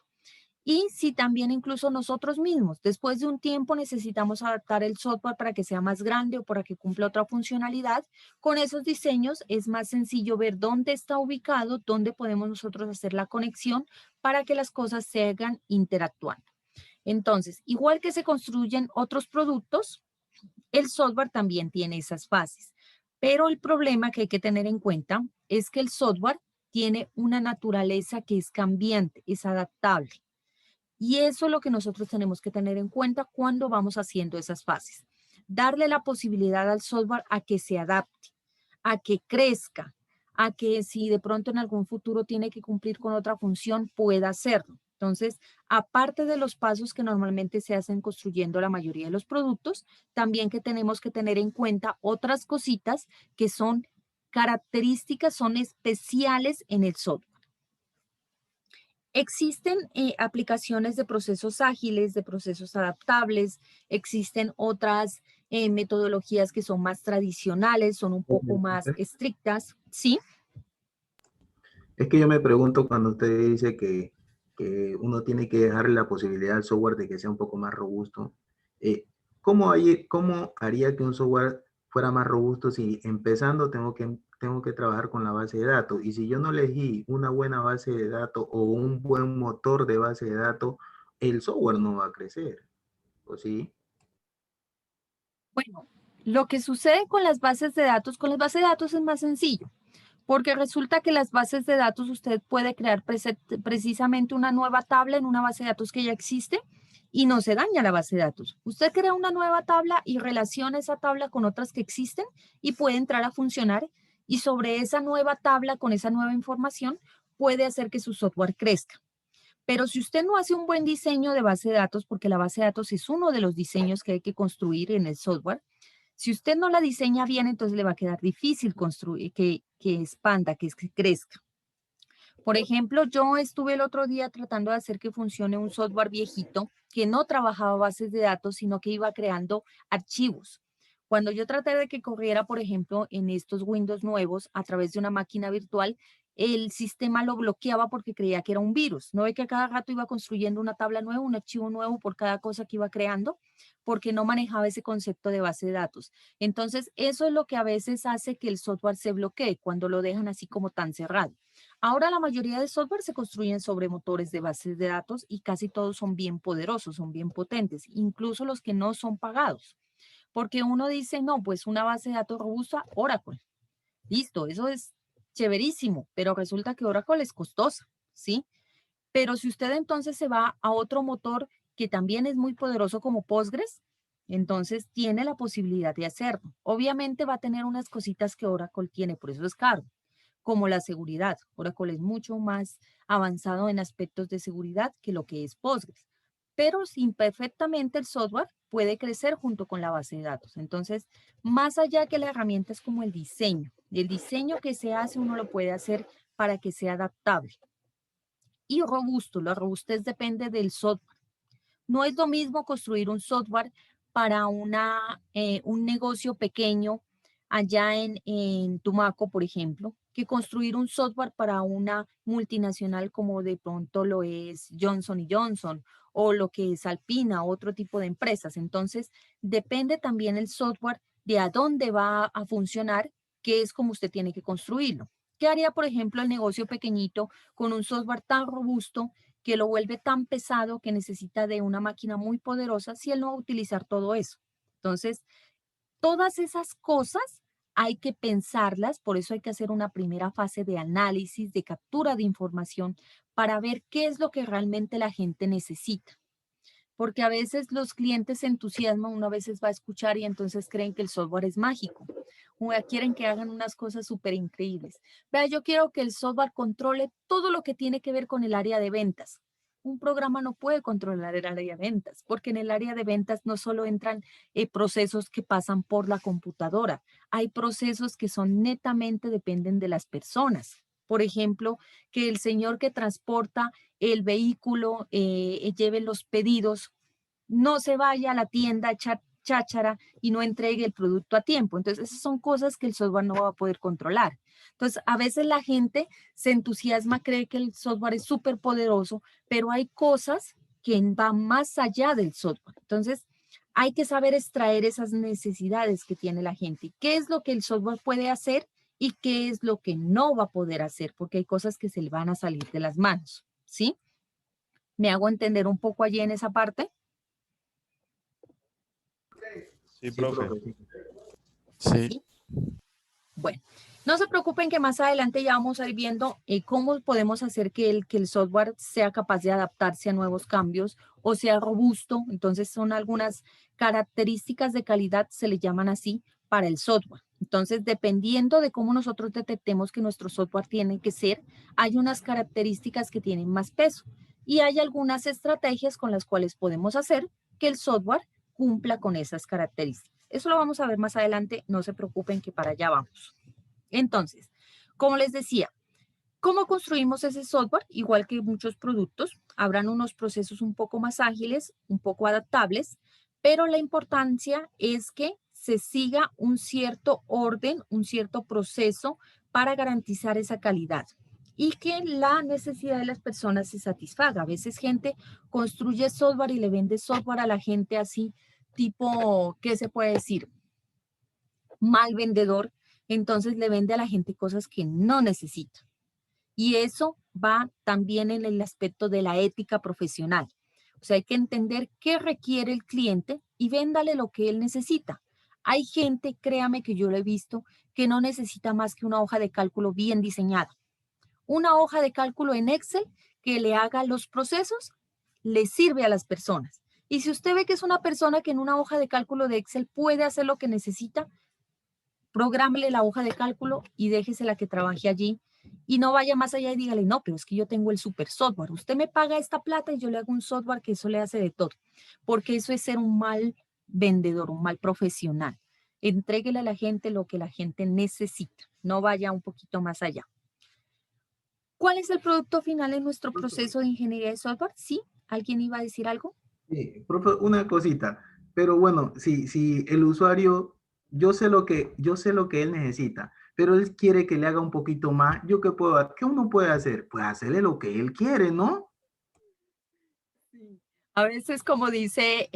Y si también incluso nosotros mismos, después de un tiempo necesitamos adaptar el software para que sea más grande o para que cumpla otra funcionalidad, con esos diseños es más sencillo ver dónde está ubicado, dónde podemos nosotros hacer la conexión para que las cosas se hagan interactuando. Entonces, igual que se construyen otros productos, el software también tiene esas fases. Pero el problema que hay que tener en cuenta es que el software tiene una naturaleza que es cambiante, es adaptable. Y eso es lo que nosotros tenemos que tener en cuenta cuando vamos haciendo esas fases. Darle la posibilidad al software a que se adapte, a que crezca, a que si de pronto en algún futuro tiene que cumplir con otra función, pueda hacerlo. Entonces, aparte de los pasos que normalmente se hacen construyendo la mayoría de los productos, también que tenemos que tener en cuenta otras cositas que son características, son especiales en el software. Existen aplicaciones de procesos ágiles, de procesos adaptables, existen otras metodologías que son más tradicionales, son un poco más estrictas, ¿sí? Es que yo me pregunto cuando usted dice que uno tiene que dejarle la posibilidad al software de que sea un poco más robusto. ¿Cómo haría que un software fuera más robusto si empezando tengo que trabajar con la base de datos? Y si yo no elegí una buena base de datos o un buen motor de base de datos, el software no va a crecer. ¿O sí? Bueno, lo que sucede con las bases de datos es más sencillo, porque resulta que las bases de datos usted puede crear precisamente una nueva tabla en una base de datos que ya existe y no se daña la base de datos. Usted crea una nueva tabla y relaciona esa tabla con otras que existen y puede entrar a funcionar, y sobre esa nueva tabla, con esa nueva información, puede hacer que su software crezca. Pero si usted no hace un buen diseño de base de datos, porque la base de datos es uno de los diseños que hay que construir en el software, si usted no la diseña bien, entonces le va a quedar difícil construir, que expanda, que crezca. Por ejemplo, yo estuve el otro día tratando de hacer que funcione un software viejito que no trabajaba bases de datos, sino que iba creando archivos. Cuando yo traté de que corriera, por ejemplo, en estos Windows nuevos a través de una máquina virtual, el sistema lo bloqueaba porque creía que era un virus. No ve que a cada rato iba construyendo una tabla nueva, un archivo nuevo por cada cosa que iba creando, porque no manejaba ese concepto de base de datos. Entonces, eso es lo que a veces hace que el software se bloquee cuando lo dejan así como tan cerrado. Ahora la mayoría de software se construyen sobre motores de bases de datos y casi todos son bien poderosos, son bien potentes, incluso los que no son pagados. Porque uno dice, no, pues una base de datos robusta, Oracle. Listo, eso es chéverísimo, pero resulta que Oracle es costosa, ¿sí? Pero si usted entonces se va a otro motor que también es muy poderoso como Postgres, entonces tiene la posibilidad de hacerlo. Obviamente va a tener unas cositas que Oracle tiene, por eso es caro, como la seguridad. Oracle es mucho más avanzado en aspectos de seguridad que lo que es Postgres, pero imperfectamente el software puede crecer junto con la base de datos. Entonces, más allá que la herramienta es como el diseño que se hace uno lo puede hacer para que sea adaptable y robusto. La robustez depende del software. No es lo mismo construir un software para un negocio pequeño allá en Tumaco, por ejemplo, que construir un software para una multinacional como de pronto lo es Johnson y Johnson o lo que es Alpina, otro tipo de empresas. Entonces, depende también el software de a dónde va a funcionar, que es como usted tiene que construirlo. ¿Qué haría, por ejemplo, el negocio pequeñito con un software tan robusto que lo vuelve tan pesado que necesita de una máquina muy poderosa si él no va a utilizar todo eso? Entonces, todas esas cosas hay que pensarlas, por eso hay que hacer una primera fase de análisis, de captura de información, para ver qué es lo que realmente la gente necesita. Porque a veces los clientes se entusiasman, uno a veces va a escuchar y entonces creen que el software es mágico. O quieren que hagan unas cosas súper increíbles. Vea, yo quiero que el software controle todo lo que tiene que ver con el área de ventas. Un programa no puede controlar el área de ventas, porque en el área de ventas no solo entran procesos que pasan por la computadora, hay procesos que son netamente dependen de las personas. Por ejemplo, que el señor que transporta el vehículo lleve los pedidos, no se vaya a la tienda a echar cháchara y no entregue el producto a tiempo. Entonces, esas son cosas que el software no va a poder controlar. Entonces, a veces la gente se entusiasma, cree que el software es súper poderoso, pero hay cosas que van más allá del software. Entonces, hay que saber extraer esas necesidades que tiene la gente. ¿Qué es lo que el software puede hacer y qué es lo que no va a poder hacer? Porque hay cosas que se le van a salir de las manos, ¿sí? ¿Me hago entender un poco allí en esa parte? Sí, Sí, profe. profe. Sí. ¿Sí? Bueno, no se preocupen que más adelante ya vamos a ir viendo cómo podemos hacer que el software sea capaz de adaptarse a nuevos cambios o sea robusto. Entonces son algunas características de calidad, se le llaman así, para el software. Entonces, dependiendo de cómo nosotros detectemos que nuestro software tiene que ser, hay unas características que tienen más peso y hay algunas estrategias con las cuales podemos hacer que el software cumpla con esas características. Eso lo vamos a ver más adelante, no se preocupen que para allá vamos. Entonces, como les decía, ¿cómo construimos ese software? Igual que muchos productos, habrán unos procesos un poco más ágiles, un poco adaptables, pero la importancia es que se siga un cierto orden, un cierto proceso para garantizar esa calidad y que la necesidad de las personas se satisfaga. A veces gente construye software y le vende software a la gente así tipo, ¿qué se puede decir? Mal vendedor, entonces le vende a la gente cosas que no necesita. Y eso va también en el aspecto de la ética profesional. O sea, hay que entender qué requiere el cliente y véndale lo que él necesita. Hay gente, créame que yo lo he visto, que no necesita más que una hoja de cálculo bien diseñada. Una hoja de cálculo en Excel que le haga los procesos, le sirve a las personas. Y si usted ve que es una persona que en una hoja de cálculo de Excel puede hacer lo que necesita, prográmele la hoja de cálculo y déjesela que trabaje allí. Y no vaya más allá y dígale, no, pero es que yo tengo el super software. Usted me paga esta plata y yo le hago un software que eso le hace de todo. Porque eso es ser un mal vendedor, un mal profesional. Entréguele a la gente lo que la gente necesita. No vaya un poquito más allá. ¿Cuál es el producto final en nuestro proceso de ingeniería de software? ¿Sí? ¿Alguien iba a decir algo? Sí, profe, una cosita, pero bueno, si el usuario, yo sé lo que él necesita, pero él quiere que le haga un poquito más, ¿qué uno puede hacer? Pues hacerle lo que él quiere, ¿no? A veces, como dice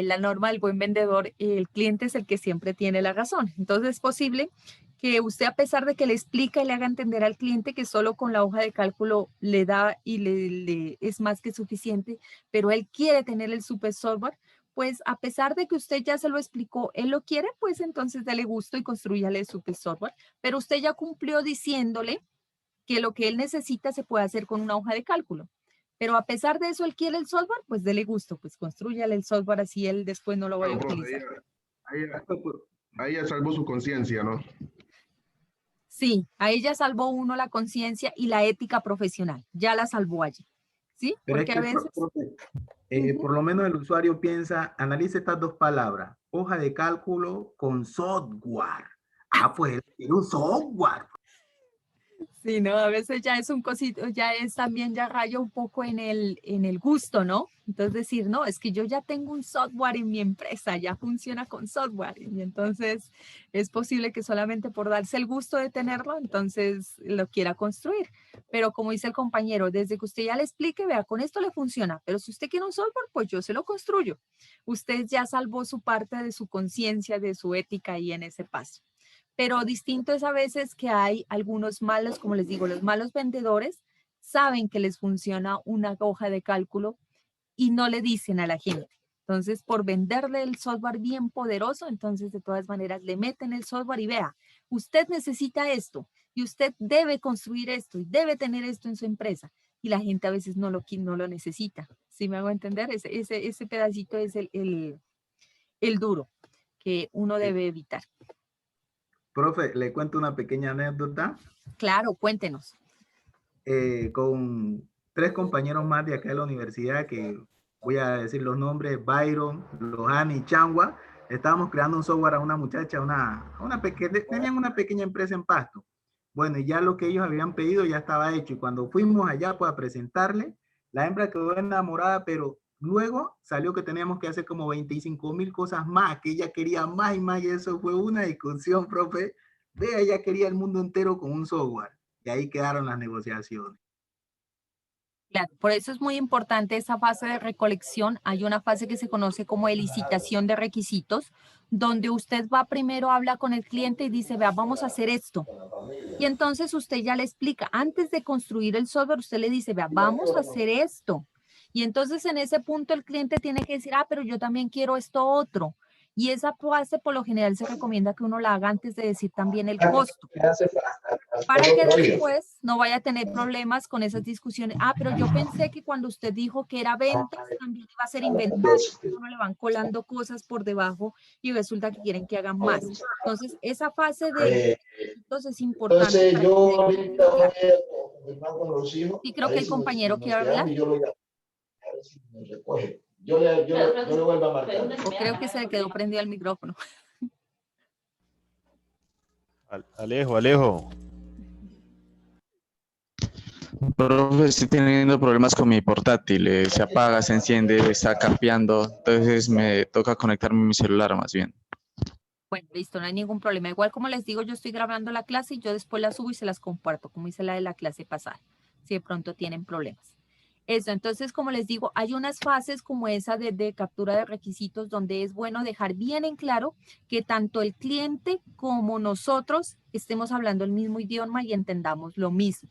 la norma del buen vendedor, el cliente es el que siempre tiene la razón. Entonces es posible que usted, a pesar de que le explica y le haga entender al cliente que solo con la hoja de cálculo le da y le es más que suficiente, pero él quiere tener el super software, pues a pesar de que usted ya se lo explicó, él lo quiere, pues entonces dale gusto y construyale el super software. Pero usted ya cumplió diciéndole que lo que él necesita se puede hacer con una hoja de cálculo. Pero a pesar de eso, él quiere el software, pues dele gusto, pues construyale el software así él después no lo vaya a utilizar. Ahí ya salvó su conciencia, ¿no? Sí, a ella salvó uno la conciencia y la ética profesional, ya la salvó allí, ¿sí? Pero Porque es a que, veces... por lo menos el usuario piensa, analice estas dos palabras, hoja de cálculo con software. Ah, pues él quiere un software. Sí, no, a veces ya es un cosito, ya es también, ya raya un poco en el gusto, ¿no? Entonces decir, no, es que yo ya tengo un software en mi empresa, ya funciona con software, y entonces es posible que solamente por darse el gusto de tenerlo, entonces lo quiera construir. Pero como dice el compañero, desde que usted ya le explique, vea, con esto le funciona, pero si usted quiere un software, pues yo se lo construyo. Usted ya salvó su parte de su conciencia, de su ética ahí en ese paso. Pero distinto es a veces que hay algunos malos, como les digo, los malos vendedores saben que les funciona una hoja de cálculo y no le dicen a la gente. Entonces, por venderle el software bien poderoso, entonces de todas maneras le meten el software y vea, usted necesita esto y usted debe construir esto y debe tener esto en su empresa. Y la gente a veces no lo necesita. ¿Sí me hago entender? Ese pedacito es el duro que uno debe evitar. Profe, le cuento una pequeña anécdota. Claro, cuéntenos. Con 3 compañeros más de acá de la universidad, que voy a decir los nombres, Byron, Lohani y Changua, estábamos creando un software a una muchacha, tenían una pequeña empresa en Pasto. Bueno, y ya lo que ellos habían pedido ya estaba hecho, y cuando fuimos allá pues, a presentarle, la hembra quedó enamorada, pero luego salió que teníamos que hacer como 25,000 cosas más, que ella quería más y más, y eso fue una discusión, profe. Vea, ella quería el mundo entero con un software. Y ahí quedaron las negociaciones. Claro, por eso es muy importante esa fase de recolección. Hay una fase que se conoce como de licitación de requisitos, donde usted va primero, habla con el cliente y dice, vea, vamos a hacer esto. Y entonces usted ya le explica, antes de construir el software, usted le dice, vea, vamos a hacer esto. Y entonces en ese punto el cliente tiene que decir, ah, pero yo también quiero esto otro. Y esa fase por lo general se recomienda que uno la haga antes de decir también el costo. Para que después no vaya a tener problemas con esas discusiones. Ah, pero yo pensé que cuando usted dijo que era ventas, también iba a ser inventario. No le van colando cosas por debajo y resulta que quieren que hagan más. Entonces, esa fase de es importante. Entonces, yo ahorita voy a con los hijos. Y creo que el compañero quiere hablar. Yo lo llamo, a ver si me recoge. Yo le vuelvo a marcar. O creo que se le quedó prendido el micrófono. Alejo. Profe, estoy teniendo problemas con mi portátil, se apaga, se enciende, está campeando, entonces me toca conectarme a mi celular más bien. Bueno, listo, no hay ningún problema. Igual como les digo, yo estoy grabando la clase y yo después la subo y se las comparto, como hice la de la clase pasada, si de pronto tienen problemas. Eso, entonces, como les digo, hay unas fases como esa de captura de requisitos donde es bueno dejar bien en claro que tanto el cliente como nosotros estemos hablando el mismo idioma y entendamos lo mismo,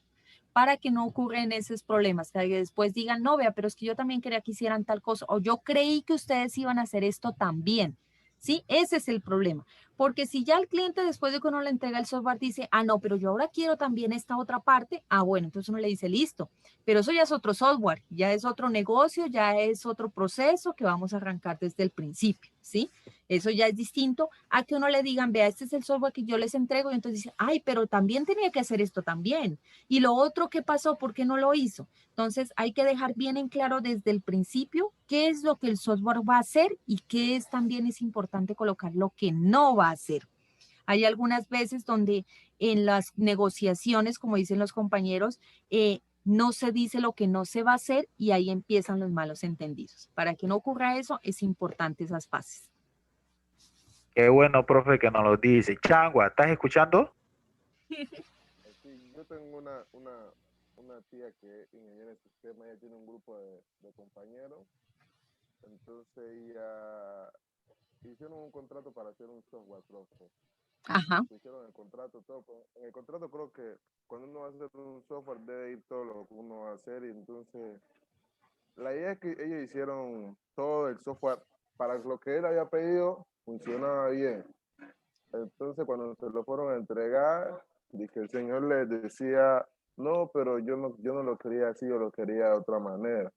para que no ocurran esos problemas, que después digan, no, vea, pero es que yo también quería que hicieran tal cosa, o yo creí que ustedes iban a hacer esto también. ¿Sí? Ese es el problema. Porque si ya el cliente después de que uno le entrega el software dice, ah, no, pero yo ahora quiero también esta otra parte, ah, bueno, entonces uno le dice, listo, pero eso ya es otro software, ya es otro negocio, ya es otro proceso que vamos a arrancar desde el principio, ¿sí? Eso ya es distinto a que uno le digan, vea, este es el software que yo les entrego y entonces dice, ay, pero también tenía que hacer esto también. Y lo otro que pasó, ¿por qué no lo hizo? Entonces hay que dejar bien en claro desde el principio qué es lo que el software va a hacer y qué es también es importante colocar lo que no va a hacer. Hay algunas veces donde en las negociaciones, como dicen los compañeros, no se dice lo que no se va a hacer y ahí empiezan los malos entendidos. Para que no ocurra eso, es importante esas fases. Qué bueno, profe, que nos lo dice. Changua, ¿estás escuchando? Sí, yo tengo una tía que es ingeniera de sistema, ella tiene un grupo de compañeros, entonces ella hicieron un contrato para hacer un software, profe. Ajá. Hicieron el contrato, todo. En el contrato creo que cuando uno va a hacer un software debe ir todo lo que uno va a hacer y entonces la idea es que ellos hicieron todo el software para lo que él había pedido, funcionaba bien. Entonces cuando se lo fueron a entregar, dije, el señor les decía, no, pero yo no lo quería así, yo lo quería de otra manera.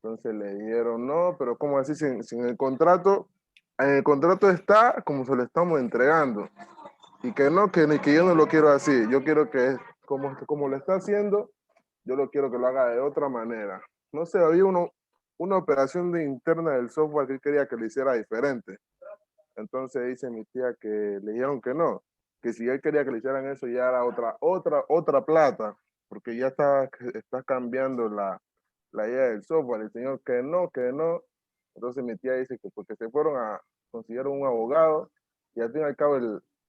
Entonces le dijeron, no, pero ¿cómo así? Sin el contrato, en el contrato está como se lo estamos entregando. Y que no, que yo no lo quiero así, yo quiero que como lo está haciendo, yo lo quiero que lo haga de otra manera. No sé, había una operación interna del software que él quería que lo hiciera diferente. Entonces dice mi tía que le dijeron que no, que si él quería que le hicieran eso ya era otra plata, porque ya está cambiando la idea del software. El señor que no, que no. Entonces mi tía dice que porque se fueron a conseguir un abogado y al fin y al cabo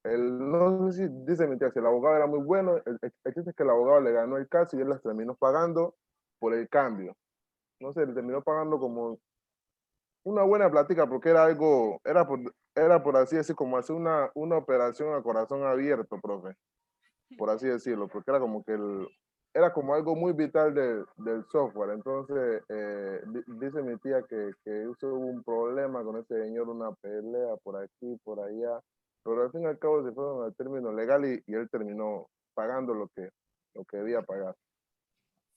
no sé si dice mi tía, si el abogado era muy bueno, el chiste es que el abogado le ganó el caso y él las terminó pagando por el cambio. No sé, le terminó pagando como una buena plática porque era por así decir, como hacer una operación a corazón abierto, profe, por así decirlo, porque era como que era como algo muy vital del software. Entonces, dice mi tía que hubo un problema con ese señor, una pelea por aquí, por allá, pero al fin y al cabo se fueron al término legal y él terminó pagando lo que debía pagar.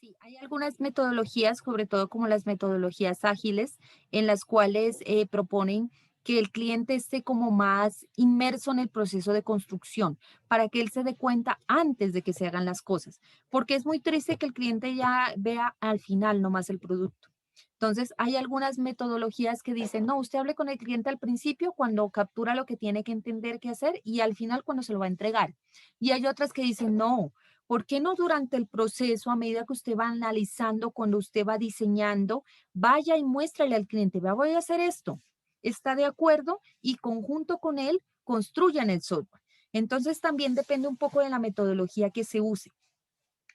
Sí, hay algunas metodologías, sobre todo como las metodologías ágiles, en las cuales proponen que el cliente esté como más inmerso en el proceso de construcción, para que él se dé cuenta antes de que se hagan las cosas, porque es muy triste que el cliente ya vea al final nomás el producto. Entonces, hay algunas metodologías que dicen, no, usted hable con el cliente al principio cuando captura lo que tiene que entender qué hacer y al final cuando se lo va a entregar. Y hay otras que dicen, no, ¿por qué no durante el proceso, a medida que usted va analizando, cuando usted va diseñando, vaya y muéstrale al cliente, vea, voy a hacer esto, está de acuerdo y conjunto con él construyan el software? Entonces, también depende un poco de la metodología que se use.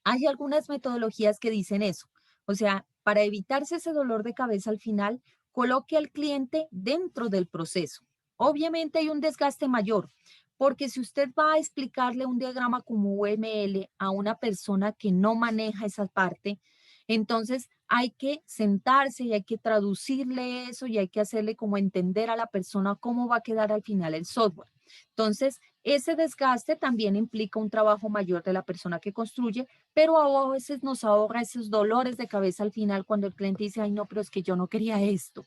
Hay algunas metodologías que dicen eso. O sea, para evitarse ese dolor de cabeza al final, coloque al cliente dentro del proceso. Obviamente hay un desgaste mayor, porque si usted va a explicarle un diagrama como UML a una persona que no maneja esa parte, entonces hay que sentarse y hay que traducirle eso y hay que hacerle como entender a la persona cómo va a quedar al final el software. Entonces, ese desgaste también implica un trabajo mayor de la persona que construye, pero a veces nos ahorra esos dolores de cabeza al final cuando el cliente dice, ay no, pero es que yo no quería esto.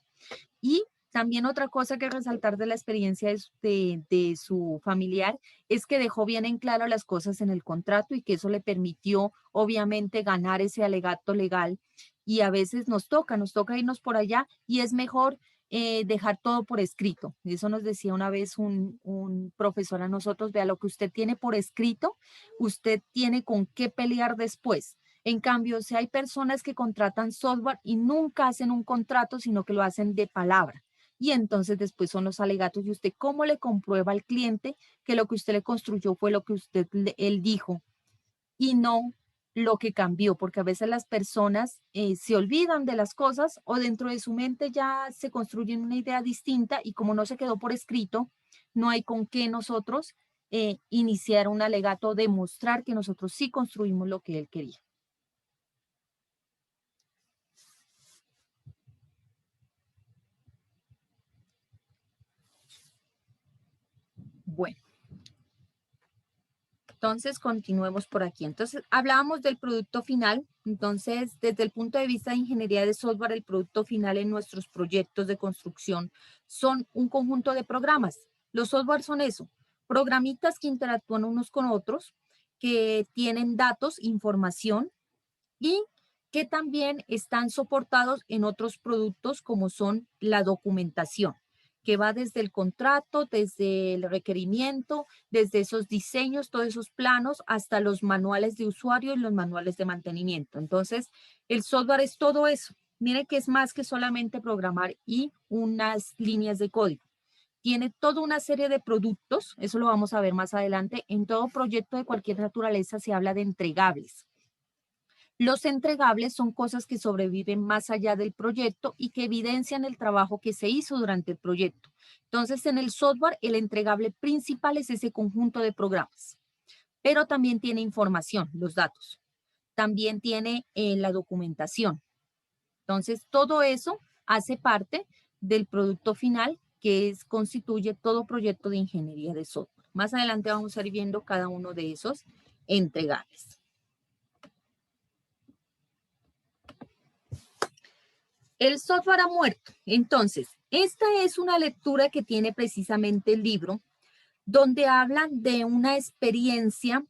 Y también otra cosa que resaltar de la experiencia de su familiar es que dejó bien en claro las cosas en el contrato y que eso le permitió obviamente ganar ese alegato legal. Y a veces nos toca irnos por allá y es mejor dejar todo por escrito. Eso nos decía una vez un profesor a nosotros, vea, lo que usted tiene por escrito, usted tiene con qué pelear después. En cambio, si hay personas que contratan software y nunca hacen un contrato, sino que lo hacen de palabra. Y entonces después son los alegatos y usted cómo le comprueba al cliente que lo que usted le construyó fue lo que él dijo y no lo que cambió, porque a veces las personas se olvidan de las cosas o dentro de su mente ya se construyen una idea distinta y como no se quedó por escrito, no hay con qué nosotros iniciar un alegato, demostrar que nosotros sí construimos lo que él quería. Bueno. Entonces, continuemos por aquí. Entonces, hablábamos del producto final. Entonces, desde el punto de vista de ingeniería de software, el producto final en nuestros proyectos de construcción son un conjunto de programas. Los software son eso, programitas que interactúan unos con otros, que tienen datos, información y que también están soportados en otros productos como son la documentación, que va desde el contrato, desde el requerimiento, desde esos diseños, todos esos planos, hasta los manuales de usuario y los manuales de mantenimiento. Entonces, el software es todo eso. Miren que es más que solamente programar y unas líneas de código. Tiene toda una serie de productos, eso lo vamos a ver más adelante. En todo proyecto de cualquier naturaleza se habla de entregables. Los entregables son cosas que sobreviven más allá del proyecto y que evidencian el trabajo que se hizo durante el proyecto. Entonces, en el software, el entregable principal es ese conjunto de programas, pero también tiene información, los datos. También tiene la documentación. Entonces, todo eso hace parte del producto final que constituye todo proyecto de ingeniería de software. Más adelante vamos a ir viendo cada uno de esos entregables. El software ha muerto. Entonces, esta es una lectura que tiene precisamente el libro, donde hablan de una experiencia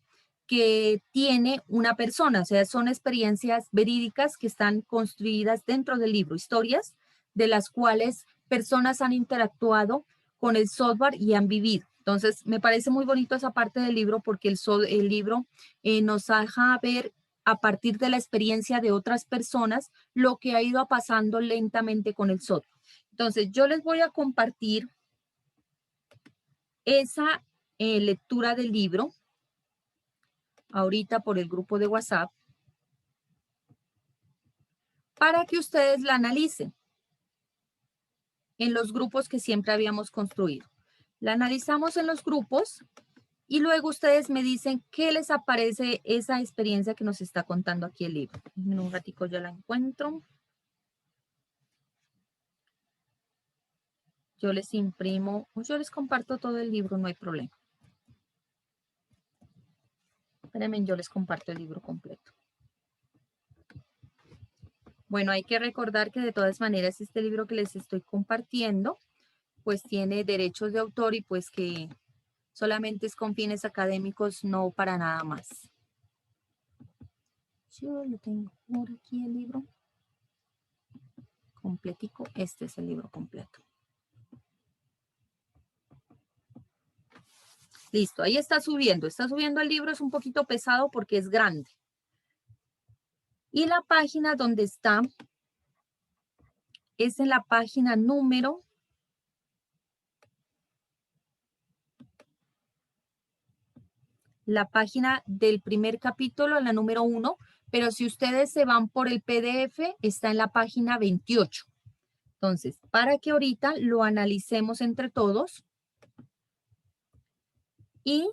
que tiene una persona, o sea, son experiencias verídicas que están construidas dentro del libro, historias de las cuales personas han interactuado con el software y han vivido. Entonces, me parece muy bonito esa parte del libro porque el libro nos deja ver a partir de la experiencia de otras personas lo que ha ido pasando lentamente con el software. Entonces, yo les voy a compartir esa lectura del libro ahorita por el grupo de WhatsApp para que ustedes la analicen en los grupos que siempre habíamos construido. La analizamos en los grupos y luego ustedes me dicen qué les aparece esa experiencia que nos está contando aquí el libro. En un ratico ya la encuentro. Yo les imprimo, o yo les comparto todo el libro, no hay problema. Espérenme, yo les comparto el libro completo. Bueno, hay que recordar que de todas maneras este libro que les estoy compartiendo, pues tiene derechos de autor y pues que solamente es con fines académicos, no para nada más. Yo lo tengo por aquí el libro completico. Este es el libro completo. Listo, ahí está subiendo el libro, es un poquito pesado porque es grande. Y la página donde está es en la página número 1, del primer capítulo, la número 1, pero si ustedes se van por el PDF, está en la página 28. Entonces, para que ahorita lo analicemos entre todos y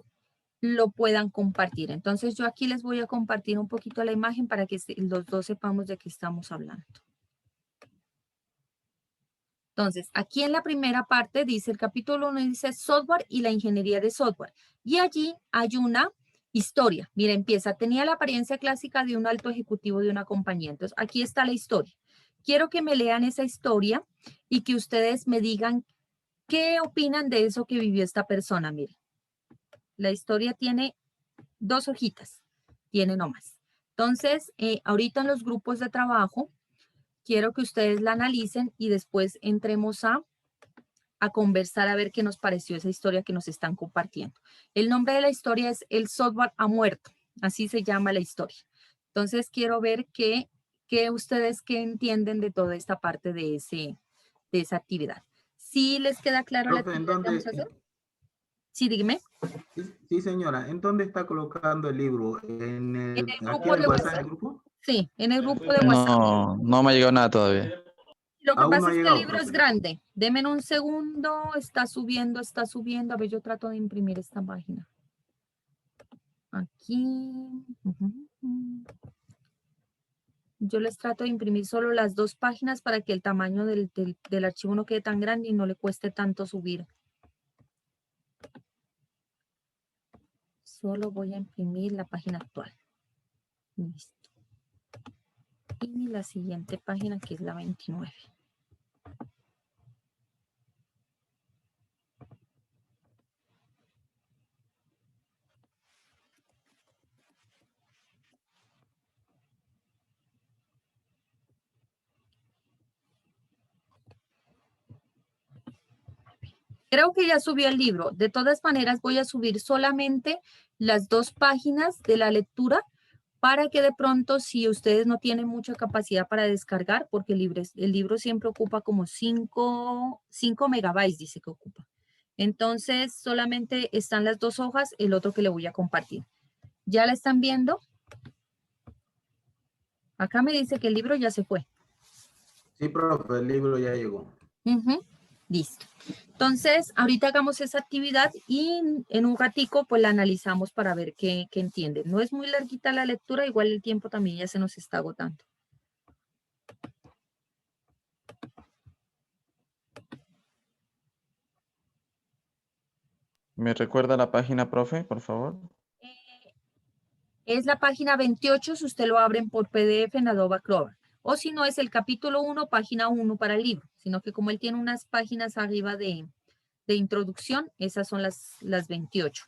lo puedan compartir. Entonces, yo aquí les voy a compartir un poquito la imagen para que los dos sepamos de qué estamos hablando. Entonces, aquí en la primera parte dice, el capítulo 1 dice software y la ingeniería de software. Y allí hay una historia. Mira, empieza, tenía la apariencia clásica de un alto ejecutivo de una compañía. Entonces, aquí está la historia. Quiero que me lean esa historia y que ustedes me digan qué opinan de eso que vivió esta persona. Miren, la historia tiene 2 hojitas, tiene nomás. Entonces, ahorita en los grupos de trabajo, quiero que ustedes la analicen y después entremos a conversar a ver qué nos pareció esa historia que nos están compartiendo. El nombre de la historia es El software ha muerto, así se llama la historia. Entonces quiero ver qué ustedes qué entienden de toda esta parte de esa actividad. ¿Sí les queda claro la actividad que vamos a hacer? Sí, dígame. Sí, señora. ¿En dónde está colocando el libro? En el ¿Aquí grupo en de el WhatsApp WhatsApp. del grupo? Sí, en el grupo de WhatsApp. No, no me ha llegado nada todavía. Lo que Aún no pasa ha es que el llegado, libro es profe. grande. Deme un segundo. Está subiendo, está subiendo. A ver, yo trato de imprimir esta página. Aquí. Yo les trato de imprimir solo las 2 páginas para que el tamaño del archivo no quede tan grande y no le cueste tanto subir. Solo voy a imprimir la página actual. Listo. Y la siguiente página, que es la 29. Creo que ya subió el libro. De todas maneras, voy a subir solamente las 2 páginas de la lectura para que de pronto, si ustedes no tienen mucha capacidad para descargar, porque el libro siempre ocupa como 5 megabytes, dice que ocupa. Entonces, solamente están las 2 hojas, el otro que le voy a compartir. ¿Ya la están viendo? Acá me dice que el libro ya se fue. Sí, profe, el libro ya llegó. Listo. Entonces, ahorita hagamos esa actividad y en un ratico pues la analizamos para ver qué entienden. No es muy larguita la lectura, igual el tiempo también ya se nos está agotando. ¿Me recuerda la página, profe, por favor? Es la página 28, si usted lo abren por PDF en Adobe Acrobat. O si no, es el capítulo 1, página 1 para el libro. Sino que como él tiene unas páginas arriba de introducción, esas son las 28.